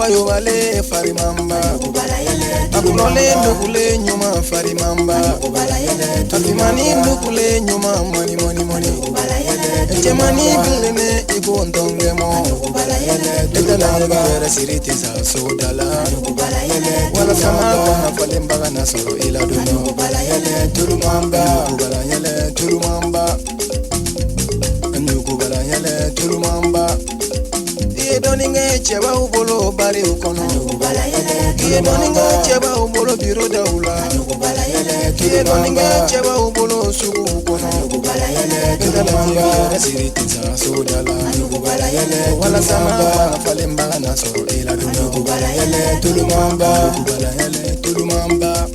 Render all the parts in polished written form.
wayobale farimamba akulole ndukule nyuma farimamba afimani ndukule nyuma moni moni moni echemani bilene ikondongemo etalanga wera siritiza sodala wala sama kona falembaga na soro ila dono tulumamba Gnoukoubalayele tulumamba Gnoukoubalayele tulumamba Iye doninge cheba ubolo bari ukono Iye doninge cheba ubolo biro daula Iye doninge cheba ubolo sugu ukono Etalanga siritiza sodala wala sama kona falembaga na soro ila dono tulumamba Gnoukoubalayele tulumamba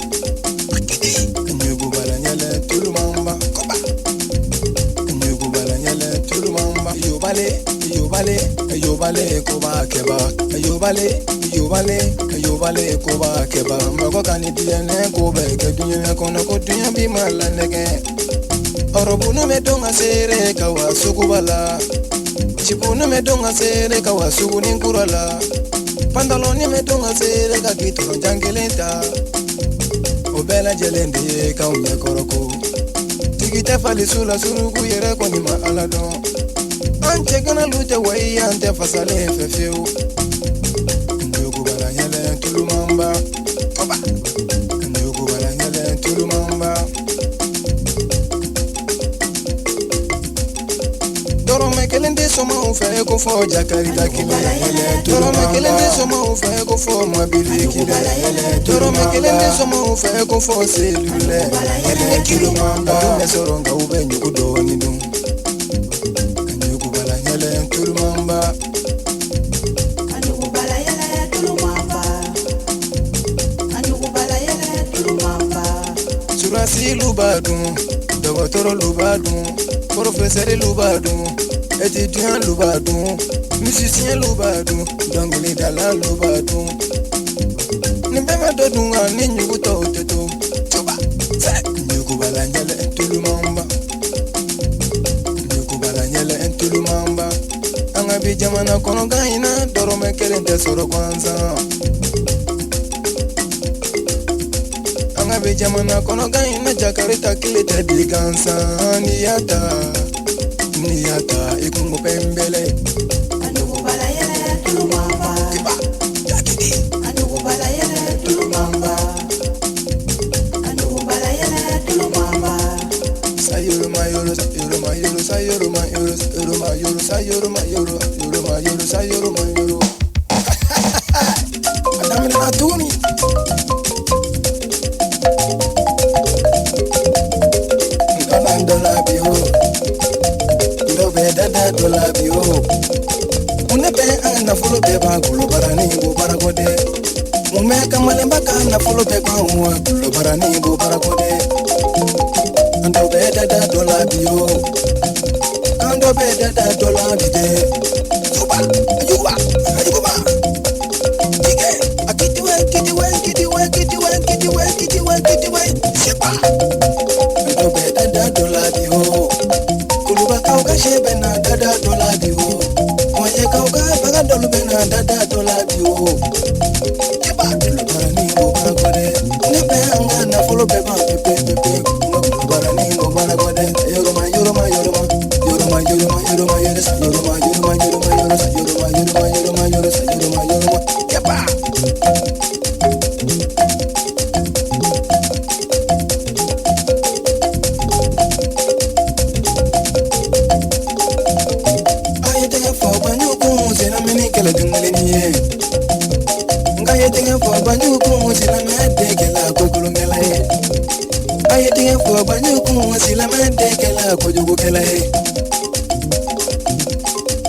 Gnoukoubalayele tulumamba koba Gnoukoubalayele tulumamba yobale koba keba yobale koba keba mako kani diene kobe ke dunya kono ko dunya bi malanege orobuno me donga sere kawa sukubala chipuno me donga sere kawa suguni kurala pantaloni me donga sere ka kitoro jangeleta obela jelende ka umye koroko tigite fali sula surugu yere koni ma alado anche gana lute wai ante fasale fefeu Gnoukoubalayele tulumamba koba Gnoukoubalayele tulumamba Doro mekelende soma ufe ko fo jakari takile Doro mekelende soma ufe ko fo mobile kile Doro mekelende soma ufe ko fo selule tulumamba mesoronga ube nyukudoni dum Gnoukoubalayele tulumamba Gnoukoubalayele tulumamba Gnoukoubalayele tulumamba Surasi lubadum Dogotoro lubadum Professeur lubadum étudiant lubadum musicien lubadum dongli dala lubadum nimbema dodunga ni nyuguto uteto choba Gnoukoubalayele tulumamba Gnoukoubalayele tulumamba anga bi jamana kono gaina doro mekelente soro kwanza anga bi jamana kono gaina jakarita kilite digansa niyata ikungu pembele Gnoukoubalayele tulumamba kiba yakidi Gnoukoubalayele tulumamba Gnoukoubalayele tulumamba sayuru mayuru sayuru mayuru sayuru mayuru sayuru mayuru sayuru mayuru sayuru mayuru sayuru mayuru madame na tuni dola bio ndobe dada dola bio unebe ana fulo be ba gulo barani bo barakode mume kamale mbaka na fulo be kwa uwa gulo barani bo barakode ndobe dada dola bio ndobe dada dola bide yuba dige akitiwe shepa ndobe dada dola bio kuluba kauka shebe na dada dola bio moye kauka baga dolu bena dada dola bio eba dolu barani bo barakode nebe anga na fulo be ba pepe barani bo barakode yoroma eba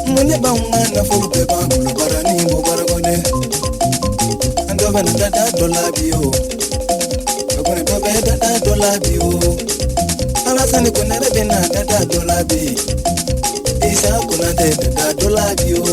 mune baunga na fulu pe bangulo barani bo barakode ando bana dada dola bio akone tobe dada dola bio alasani kunere bena dada dola bi isa kunade dada dola bio